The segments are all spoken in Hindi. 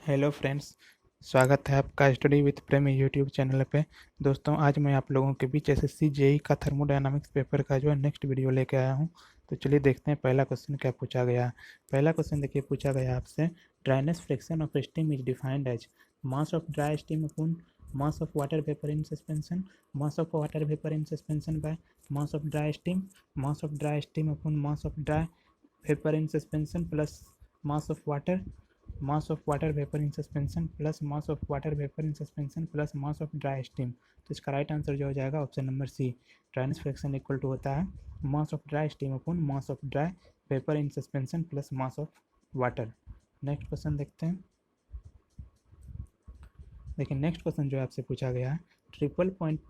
हेलो फ्रेंड्स, स्वागत है आपका स्टडी विथ प्रेमी यूट्यूब चैनल पे। दोस्तों, आज मैं आप लोगों के बीच एसएससी जेई का थर्मोडायनामिक्स पेपर का जो है नेक्स्ट वीडियो लेके आया हूं। तो चलिए देखते हैं पहला क्वेश्चन क्या पूछा गया है। पहला क्वेश्चन देखिए, पूछा गया आपसे, dryness fraction of steam is defined as mass of dry steam upon mass of water vapour in suspension, mass of water vapour in suspension by mass of dry steam, mass of dry steam upon mass of dry vapour in suspension plus mass of water, mass of water vapour in suspension plus mass of water vapour in suspension plus mass of dry steam. तो इसका राइट आंसर जो हो जाएगा option number C, dryness fraction equal to होता है mass of dry steam upon mass of dry vapour in suspension plus mass of water. Next question देखते हैं। देखिए, नेक्स्ट क्वेश्चन जो आपसे पूछा गया है, triple point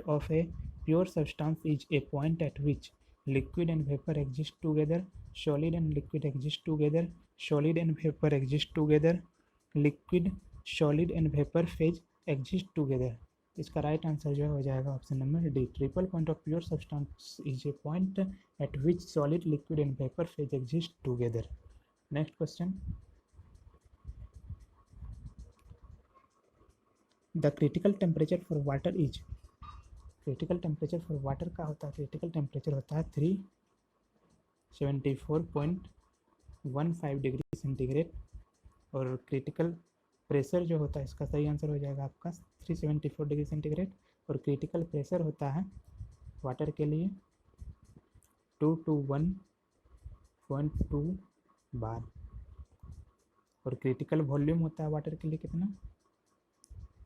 of a pure substance is a point eight which liquid and vapor exist together, solid and liquid exist together, solid and vapor exist together, liquid solid and vapor phase exist together। इसका राइट आंसर जो हो जाएगा option number D, triple point of pure substance is a point eight which solid liquid and vapour phase exist together. Next question, the critical temperature for water is, critical temperature for water का होता है, क्रिटिकल टेम्परेचर होता है 374.15 डिग्री सेंटीग्रेड। और क्रिटिकल प्रेशर जो होता है, इसका सही आंसर हो जाएगा आपका 374 डिग्री सेंटीग्रेड। और क्रिटिकल प्रेशर होता है वाटर के लिए 2 to 1.2 बार। और क्रिटिकल वॉल्यूम होता है वाटर के लिए कितना,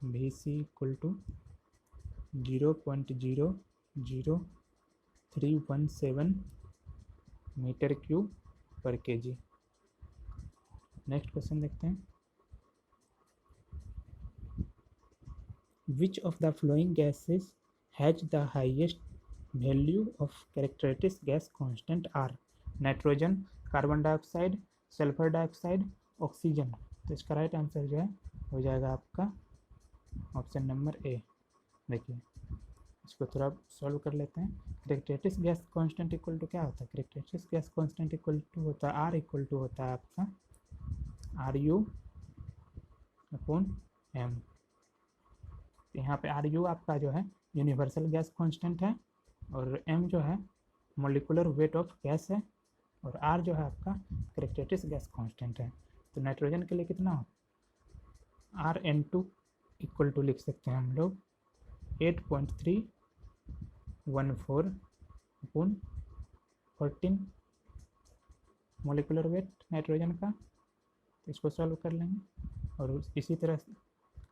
VC equal to 0.00317 metre cube पर केजी। नेक्स्ट क्वेश्चन देखते हैं, which of the flowing gases has the highest value of characteristic gas constant R, nitrogen, carbon dioxide, sulphur dioxide, oxygen. तो इसका राइट आंसर जो है हो जाएगा आपका ऑप्शन नंबर ए। देखिए, इसको थोड़ा सॉल्व कर लेते हैं। Characteristic gas constant equal to क्या होता है, characteristic gas constant equal to होता है आर, इक्वल टू होता है आपका आर यू अपॉन एम। यहाँ पे आर यू आपका जो है यूनिवर्सल गैस कांस्टेंट है, और एम जो है मोलिकुलर वेट ऑफ गैस है, और आर जो है आपका कैरेक्टरिस्टिक गैस कांस्टेंट है। तो नाइट्रोजन के लिए कितना हो, RN2 इक्वल टू लिख सकते हैं हम लोग 8.314 अपॉन 14 मोलिकुलर वेट नाइट्रोजन का। तो इसको सॉल्व कर लेंगे। और इसी तरह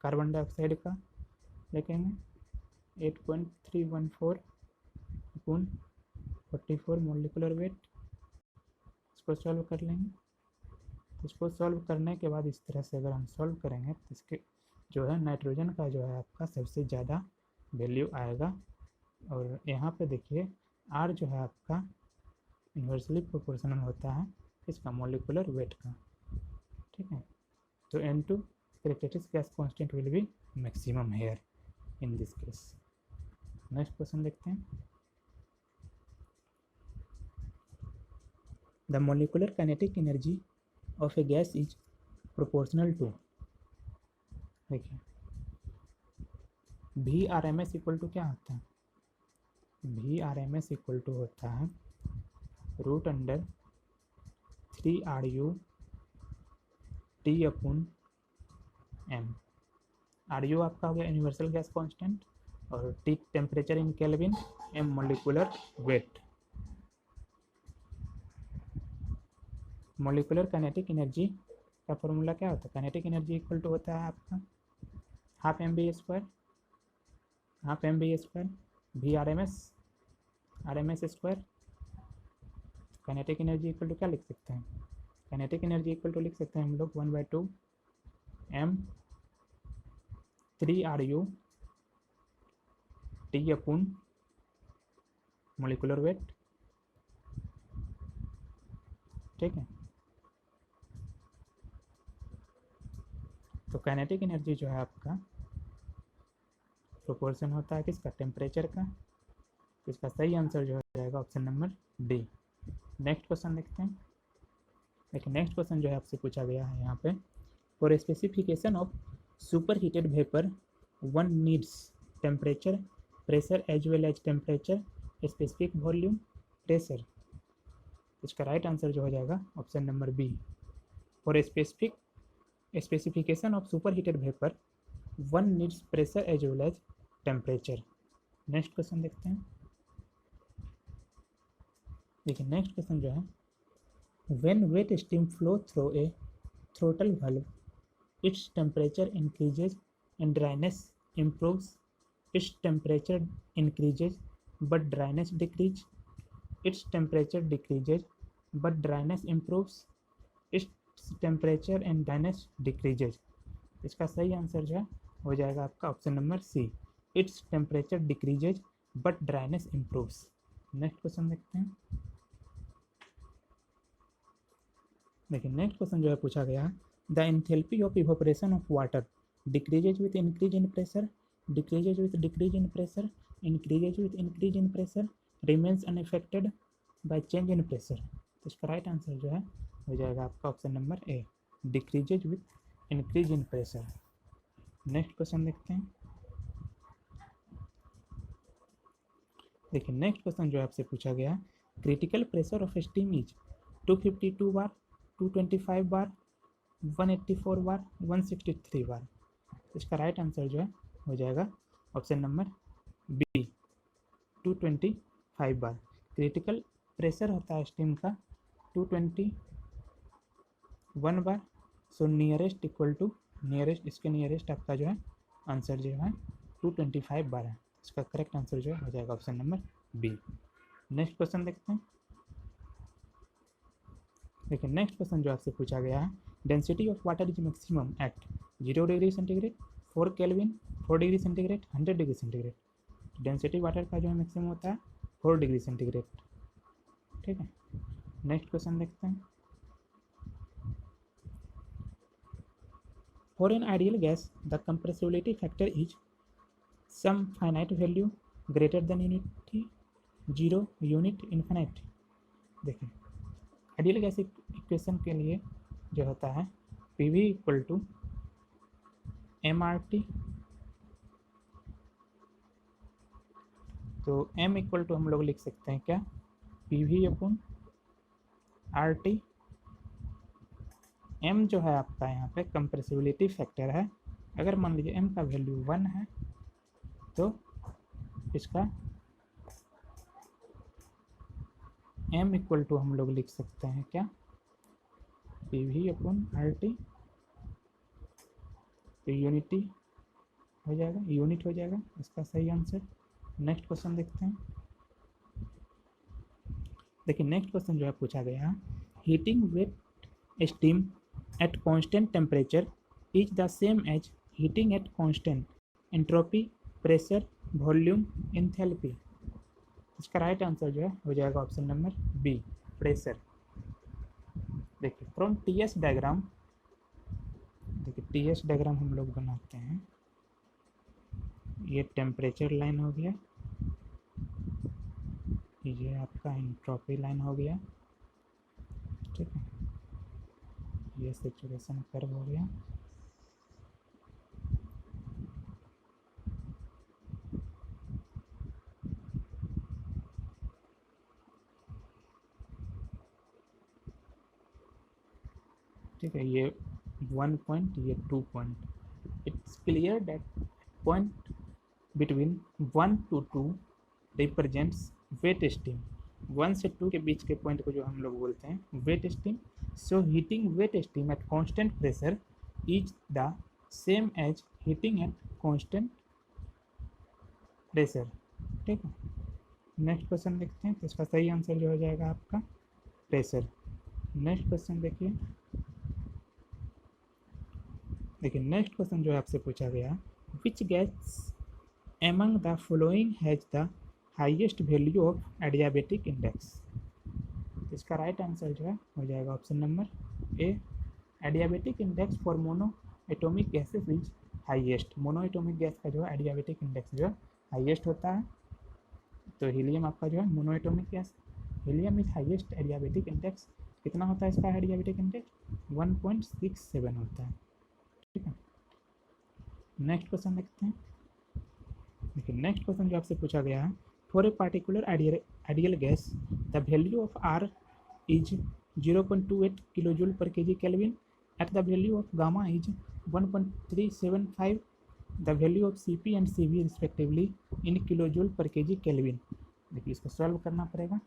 कार्बन डाइऑक्साइड का लिखेंगे 8.314 अपॉन 44 मोलिकुलर वेट। इसको सॉल्व कर लेंगे। इसको सॉल्व करने के बाद इस तरह से अगर हम सॉल्व करेंगे तो इसके जो है नाइट्रोजन का जो है आपका सबसे ज़्यादा वैल्यू आएगा। और यहाँ पे देखिए आर जो है आपका इन्वर्सली प्रोपोर्शनल होता है इसका मोलिकुलर वेट का, ठीक है। तो N2 characteristic gas constant will be maximum here in this case. Next question देखते हैं, the molecular kinetic energy of a gas is proportional to, देखिए VRMS इक्वल टू क्या होता है, VRMS इक्वल टू होता है √3RU T upon M। RU आपका हो गया यूनिवर्सल गैस कांस्टेंट, और T temperature in kelvin, M molecular weight. Molecular kinetic energy का फॉर्मूला क्या होता है, काइनेटिक एनर्जी इक्वल टू होता है आपका half mv square VRMS square. Kinetic energy equal to क्या लिख सकते हैं, काइनेटिक एनर्जी इक्वल टू लिख सकते हैं हम लोग 1/2 M3RU T upon molecular weight, ठीक है। तो काइनेटिक एनर्जी जो है आपका प्रोपोर्शन होता है किसका, टेम्परेचर का। तो इसका सही आंसर जो हो जाएगा option number D. Next question देखते हैं। देखिए, नेक्स्ट क्वेश्चन जो है आपसे पूछा गया है यहाँ पे, for specification of super heated vapour one needs temperature pressure as well as temperature specific volume pressure. इसका राइट आंसर जो हो जाएगा option number B. For specific specification of super heated vapour one needs pressure as well as temperature. Next question देखते हैं। देखिए नेक्स्ट क्वेश्चन जो है, when wet steam flow through a throttle valve its temperature increases and dryness improves. Its temperature increases but dryness decreases. Its temperature decreases but dryness improves. Its temperature and dryness decreases. इसका सही आंसर जो है हो जाएगा आपका option number C. Its temperature decreases but dryness improves. Next question देखते हैं। देखिए नेक्स्ट क्वेश्चन जो है पूछा गया, the enthalpy of evaporation of water decreases with increase in pressure, decreases with decrease in pressure, increases with increase in pressure, remains unaffected by change in pressure. तो इसका राइट आंसर जो है हो जाएगा आपका option number A, decreases with increase in pressure. Next question देखते हैं। देखिए नेक्स्ट क्वेश्चन जो आपसे पूछा गया, critical pressure of steam is 252 बार, 225 बार, 184 बार, 163 बार। इसका राइट आंसर जो है हो जाएगा ऑप्शन नंबर बी, 225 बार। क्रिटिकल प्रेशर होता है स्टीम का 221 बार। सो नियरेस्ट इक्वल टू नियरेस्ट, इसके नियरेस्ट आपका जो है आंसर जो है 225 बार है। इसका करेक्ट आंसर जो है हो जाएगा option number B. Next question देखते हैं। देखिए नेक्स्ट क्वेश्चन जो आपसे पूछा गया है, density of water is maximum at 0 degree centigrade, 4 kelvin, 4 degree centigrade, 100 degree centigrade. Density water का जो है मैक्सिमम होता है 4 डिग्री सेंटीग्रेड। ठीक है, नेक्स्ट क्वेश्चन देखते हैं। For an ideal gas the compressibility factor is some finite value greater than unity, 0, unit, infinite. देखिए आइडियल गैस इक्वेशन के लिए जो होता है PV इक्वल टू MRT, तो M इक्वल टू हम लोग लिख सकते हैं क्या, PV अपॉन RT। M जो है आपका यहाँ पे कंप्रेसिबिलिटी फैक्टर है। अगर मान लीजिए M का वैल्यू 1 है तो इसका M इक्वल टू हम लोग लिख सकते हैं क्या, PV अपॉन RT। तो यूनिटी हो जाएगा, यूनिट हो जाएगा इसका सही आंसर। नेक्स्ट क्वेश्चन देखते हैं। देखिए नेक्स्ट क्वेश्चन जो है पूछा गया, heating wet steam at constant temperature is the same as heating at constant entropy, pressure, volume, enthalpy. इसका राइट आंसर जो है हो जाएगा ऑप्शन नंबर बी, प्रेशर। देखिए फ्रॉम TS डायग्राम, देखिए TS डायग्राम हम लोग बनाते हैं। ये टेम्परेचर लाइन हो गया, ये आपका एंट्रोपी लाइन हो गया। ठीक है, ये सैचुरेशन कर्व हो गया। ठीक है, ये 1 पॉइंट, ये 2 point. It's clear that point between 1 to 2 represents wet steam. 1 से 2 के बीच के पॉइंट को जो हम लोग बोलते हैं wet steam. So heating wet steam at constant pressure is the same as heating at constant pressure. ठीक है, नेक्स्ट क्वेश्चन देखते हैं। तो इसका सही आंसर जो हो जाएगा आपका प्रेशर। नेक्स्ट क्वेश्चन देखिए। देखिए नेक्स्ट क्वेश्चन जो है आपसे पूछा गया, which gas among the following has the highest value of adiabatic index. इसका राइट आंसर जो है हो जाएगा option number A, adiabatic index for mono atomic gases is highest. Mono atomic gas का जो है एडियाबेटिक इंडेक्स जो है हाईएस्ट होता है। तो हीलियम आपका जो है mono atomic gas, helium is highest adiabatic index. कितना होता है इसका एडियाबेटिक इंडेक्स, 1.67 होता है। नेक्स्ट क्वेश्चन देखते हैं। देखिए नेक्स्ट क्वेश्चन जो आपसे पूछा गया है, for a particular ideal gas the value of R is 0.28 kilo joule per K G kelvin at the value of gamma is 1.375 the value of C P and C V respectively in kilo joule per K G kelvin. देखिए इसको सॉल्व करना पड़ेगा।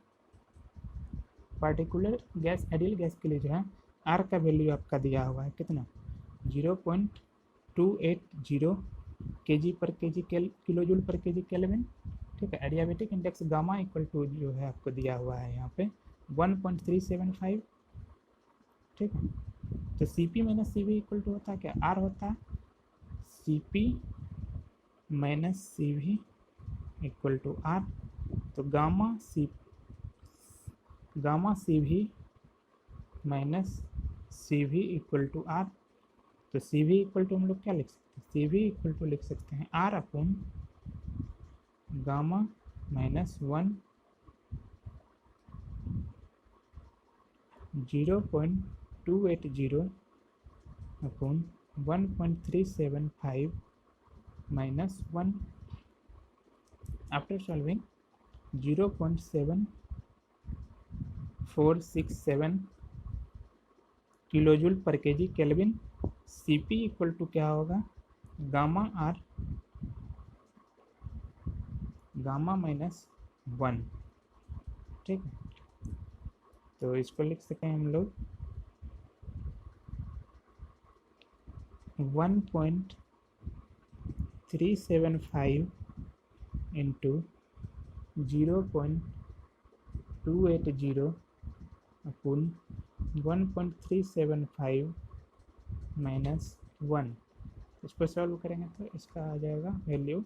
पार्टिकुलर गैस आइडियल गैस के लिए जो है आर का वैल्यू आपका दिया हुआ है कितना, 0.280 के जी पर के जी kilo joule per K G kelvin. ठीक है, adiabatic index gamma equal to जो है आपको दिया हुआ है यहाँ पे 1.375। ठीक है, तो C P minus C V equal to होता है क्या, आर होता है C P minus C V equal to R. तो gamma C V minus C V equal to R. तो सी वी इक्वल टू हम लोग क्या लिख सकते हैं, सी वी इक्वल टू लिख सकते हैं R upon gamma minus 0.280 upon 1.375 minus 1। After solving 0.7467 kilo joule per K G kelvin. C P equal to क्या होगा, गामा आर गामा माइनस 1। ठीक है, तो इसको लिख सकते हैं हम लोग 1.375 इंटू 0.280 अपॉन 1.375 माइनस 1। इसको सॉल्व करेंगे तो इसका आ जाएगा value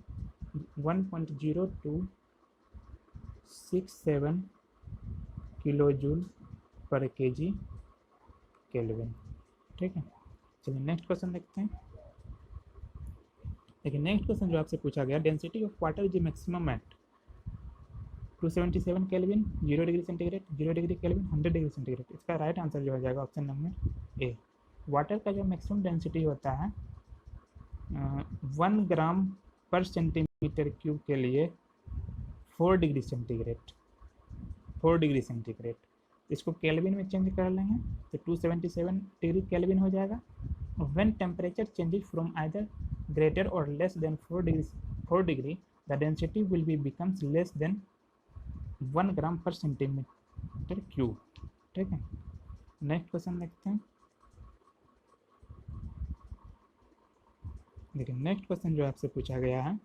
1.0267 kilo joule per K G kelvin. ठीक है, चलिए नेक्स्ट क्वेश्चन देखते हैं। देखिए नेक्स्ट क्वेश्चन जो आपसे पूछा गया, density of water is maximum at 277 kelvin, 0 degree centigrade, 0 degree kelvin, 100 degree centigrade. इसका राइट आंसर जो हो जाएगा ऑप्शन नंबर ए। वाटर का जो मैक्सिमम डेंसिटी होता है 1 ग्राम पर सेंटीमीटर क्यूब के लिए 4 डिग्री सेंटीग्रेड, 4 डिग्री सेंटीग्रेड। इसको केल्विन में चेंज कर लेंगे तो 277 डिग्री केल्विन हो जाएगा। When temperature changes from either greater और less than 4 degree the density will be becomes less than 1 gram per centimetre cube. ठीक है, नेक्स्ट क्वेश्चन देखते हैं। देखिए नेक्स्ट क्वेश्चन जो आपसे पूछा गया है,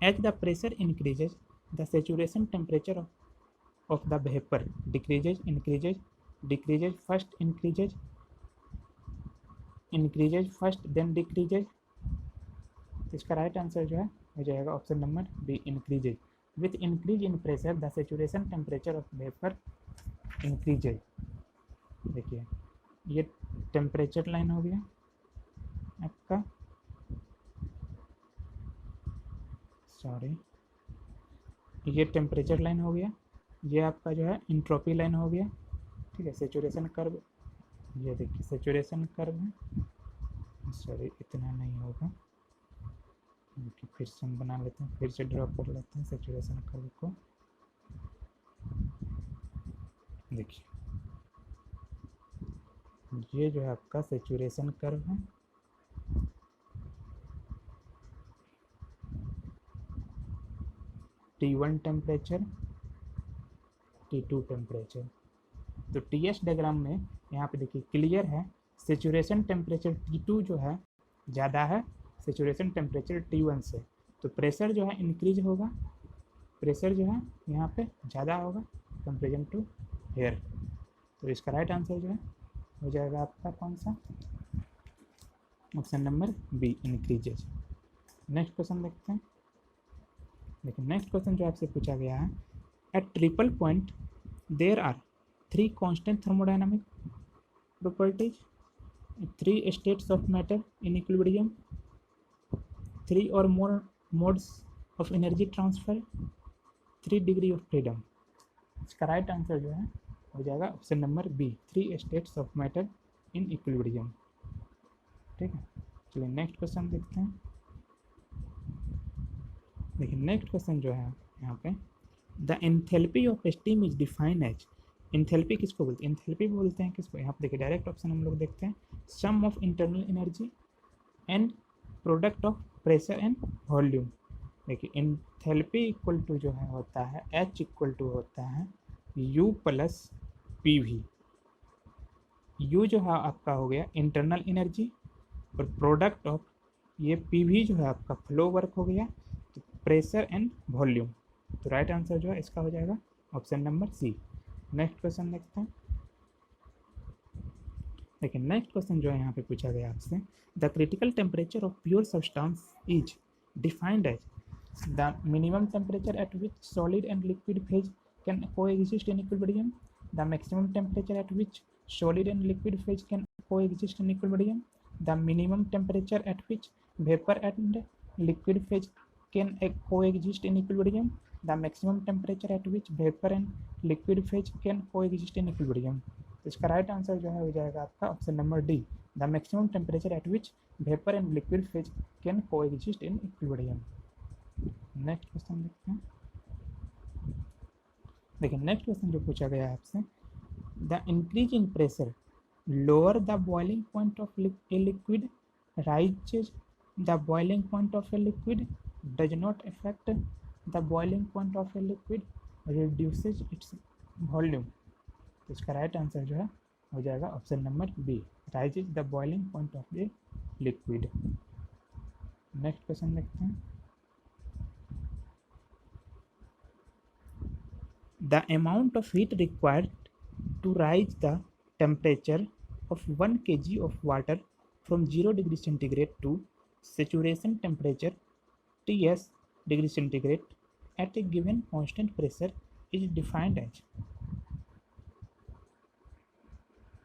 as the pressure increases the saturation temperature of the vapor decreases, first increases first then decreases। इसका राइट आंसर जो है हो जाएगा option number B, increases. With increase in pressure the saturation temperature of vapour increases. देखिए ये टेम्परेचर लाइन हो गया आपका, सॉरी ये टेम्परेचर लाइन हो गया, ये आपका जो है इंट्रोपी लाइन हो गया। ठीक है, सेचुरेशन कर्व, ये देखिए सेचुरेशन कर्व है, सॉरी इतना नहीं होगा, देखिए फिर से हम बना लेते हैं, फिर से ड्रॉ कर लेते हैं सेचुरेशन कर्व को। देखिए ये जो है आपका सेचुरेशन कर्व है, T1 टेम्परेचर, T2 टेम्परेचर। तो TS डायग्राम में यहाँ पे देखिए क्लियर है, सेचुरेशन टेम्परेचर T2 जो है ज़्यादा है सेचुरेशन टेम्परेचर T1 से, तो प्रेशर जो है इंक्रीज होगा, प्रेशर जो है यहाँ पे ज़्यादा होगा कंपेरिजन टू एयर। तो इसका राइट आंसर जो है हो जाएगा आपका कौन सा, option number B, increases. Next question देखते हैं। देखिए नेक्स्ट क्वेश्चन जो आपसे पूछा गया है, at triple point there are 3 constant thermodynamic properties, 3 states of matter in equilibrium, 3 और more modes of energy transfer, 3 degree of freedom. इसका राइट आंसर जो है हो जाएगा option number B, 3 states of matter in equilibrium. ठीक है, चलिए नेक्स्ट क्वेश्चन देखते हैं। देखिए नेक्स्ट क्वेश्चन जो है यहाँ पे, the enthalpy of steam is defined as. Enthalpy किसको बोलते हैं? एंथैल्पी बोलते हैं किसको? यहाँ पे देखिए डायरेक्ट ऑप्शन हम लोग देखते हैं, sum of internal energy and product of pressure and volume. देखिए एंथैल्पी इक्वल टू जो है होता है एच इक्वल टू होता है U plus P V. U जो है आपका हो गया इंटरनल एनर्जी और प्रोडक्ट ऑफ ये पी वी जो है आपका फ्लो वर्क हो गया, तो प्रेशर एंड वॉल्यूम। तो राइट आंसर जो है इसका हो जाएगा option number C. Next question देखते हैं। देखिए नेक्स्ट क्वेश्चन जो है यहाँ पे पूछा गया आपसे, the critical temperature of pure substance is defined as the minimum temperature at which solid and liquid phase can coexist in equilibrium, the maximum temperature at which solid and liquid phase can coexist in equilibrium, the minimum temperature at which vapor and liquid phase can coexist in equilibrium, the maximum temperature at which vapor and liquid phase can coexist in equilibrium। इसका राइट आंसर जो है हो जाएगा आपका option number D, the maximum temperature at which vapour and liquid phase can coexist in equilibrium. Next question देखते हैं। देखिए नेक्स्ट क्वेश्चन जो पूछा गया है आपसे, the increase in pressure lower the boiling point of a liquid, raises the boiling point of a liquid, does not affect the boiling point of a liquid, reduces its volume। तो इसका राइट आंसर जो है हो जाएगा option number B, raises the boiling point of a liquid. Next question देखते हैं। The amount of heat required to rise the temperature of 1 kg of water from 0 degree centigrade to saturation temperature Ts degree centigrade at a given constant pressure is defined as।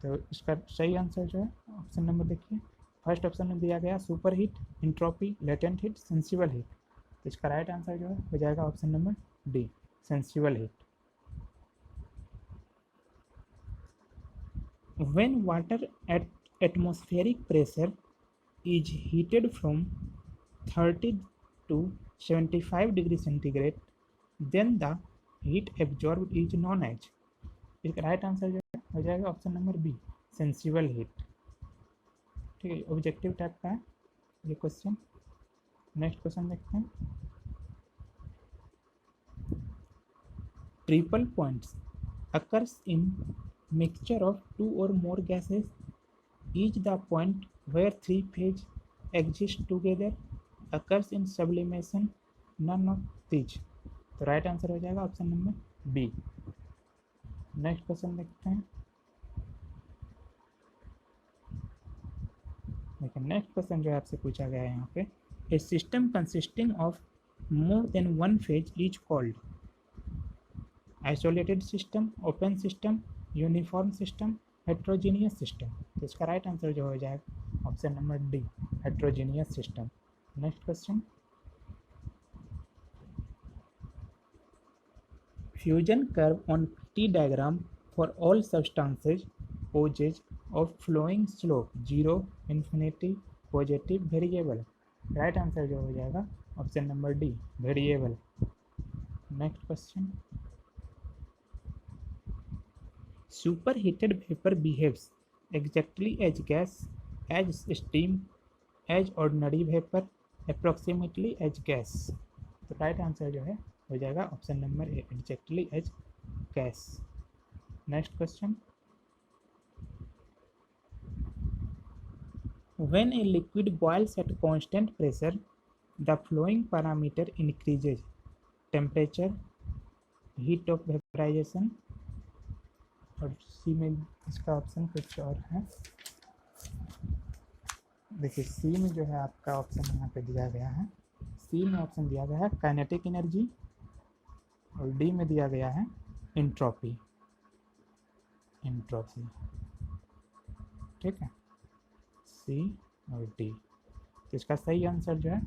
तो इसका सही आंसर जो है ऑप्शन नंबर देखिए, फर्स्ट ऑप्शन में दिया गया super heat, entropy, latent heat, sensible heat. तो इसका राइट आंसर जो है हो जाएगा option number D, sensible heat. When water at atmospheric pressure is heated from 30 to 75 degree centigrade, then the heat absorbed is known as। इसका राइट आंसर जो है हो जाएगा option number B, sensible heat. ठीक है, ऑब्जेक्टिव टाइप का है ये क्वेश्चन। नेक्स्ट क्वेश्चन देखते हैं। Triple points occurs in mixture of two or more gases is the point where three phase exist together, occurs in sublimation, none of these। तो राइट आंसर हो जाएगा option number B. Next question देखते हैं। देखिए नेक्स्ट क्वेश्चन जो है आपसे पूछा गया है यहाँ पे, a system consisting of more than one phase is called isolated system, open system, uniform system, heterogeneous system. तो इसका राइट आंसर जो हो जाएगा option number D, heterogeneous system. Next question, fusion curve on T diagram for all substances possess of flowing slope 0, infinity, positive, variable. Right answer जो हो जाएगा option number D, variable. Next question, superheated vapor behaves exactly as gas, as steam, as ordinary vapor, approximately as gas। तो राइट आंसर जो है हो जाएगा option number A, exactly as gas. Next question, when a liquid boils at constant pressure the flowing parameter increases, temperature, heat of vaporization। और सी में इसका ऑप्शन कुछ और है। देखिए सी में जो है आपका ऑप्शन यहाँ पे दिया गया है, सी में ऑप्शन दिया गया है काइनेटिक एनर्जी और डी में दिया गया है इंट्रोपी। इंट्रोपी, ठीक है, सी और डी। तो इसका सही आंसर जो है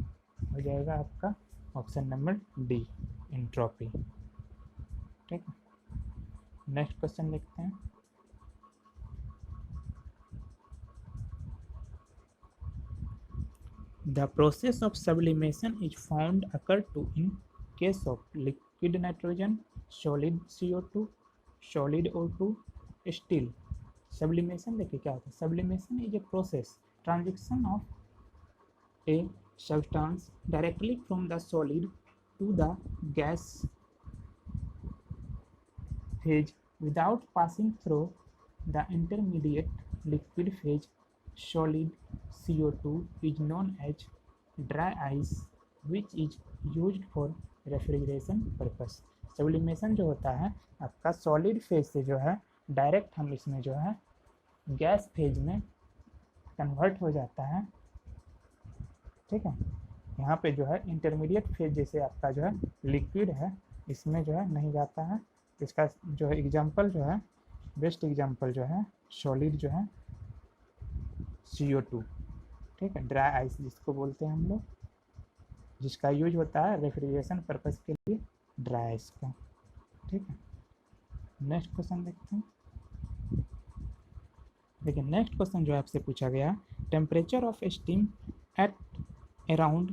हो जाएगा आपका ऑप्शन नंबर डी, इंट्रोपी। ठीक है, नेक्स्ट क्वेश्चन देखते हैं। The process of sublimation is found occur to in case of liquid nitrogen, solid CO2, solid O2, still. Sublimation देखिए क्या होता है. Sublimation is a process transition of a substance directly from the solid to the gas phase without passing through the intermediate liquid phase. Solid CO2 is known as dry ice which is used for refrigeration purpose. Sublimation जो होता है आपका सॉलिड फेज से जो है डायरेक्ट हम इसमें जो है गैस फेज में कन्वर्ट हो जाता है. ठीक है. यहाँ पे जो है इंटरमीडिएट फेज जैसे आपका जो है लिक्विड है इसमें जो है नहीं जाता है. इसका जो है एग्जांपल जो है बेस्ट एग्जांपल जो है सॉलिड जो है CO2. ठीक है. ड्राई आइस जिसको बोलते हैं हम लोग, जिसका यूज होता है रेफ्रिजरेशन पर्पस के लिए ड्राई आइस का. ठीक है. नेक्स्ट क्वेश्चन देखते हैं. देखिए नेक्स्ट क्वेश्चन जो आपसे पूछा गया, temperature of steam at around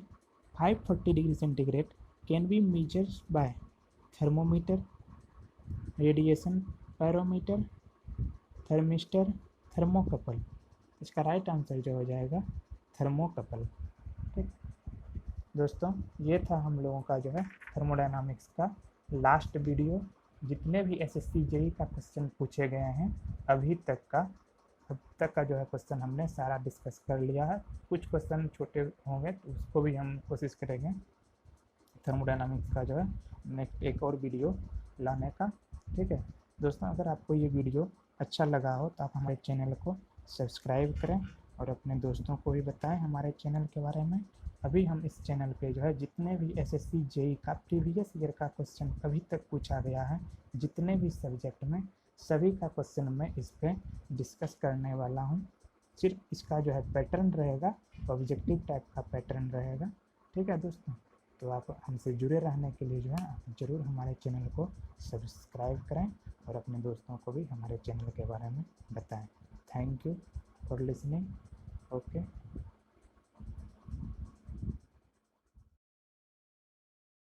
540 degree centigrade can be measured by thermometer, radiation pyrometer, thermistor, thermocouple. इसका राइट आंसर जो हो जाएगा थर्मोकपल. ठीक दोस्तों, ये था हम लोगों का जो है थर्मोडायनामिक्स का लास्ट वीडियो. जितने भी एसएससी जेईई का क्वेश्चन पूछे गए हैं अब तक का जो है क्वेश्चन हमने सारा डिस्कस कर लिया है. कुछ क्वेश्चन छोटे होंगे तो उसको भी हम कोशिश करेंगे थर्मोडायनामिक्स का जो है नेक्स्ट एक और वीडियो लाने का. ठीक है दोस्तों, अगर आपको ये वीडियो अच्छा लगा हो तो आप हमारे चैनल को सब्सक्राइब करें और अपने दोस्तों को भी बताएं हमारे चैनल के बारे में. अभी हम इस चैनल पे जो है जितने भी एसएससी जेईई का प्रीवियस ईयर का क्वेश्चन अभी तक पूछा गया है जितने भी सब्जेक्ट में, सभी का क्वेश्चन मैं इस पर डिस्कस करने वाला हूँ. सिर्फ इसका जो है पैटर्न रहेगा ऑब्जेक्टिव टाइप का पैटर्न रहेगा. ठीक है दोस्तों, तो आप हमसे जुड़े रहने के लिए जो है आप ज़रूर हमारे चैनल को सब्सक्राइब करें और अपने दोस्तों को भी हमारे चैनल के बारे में बताएं. Thank you for listening. Okay.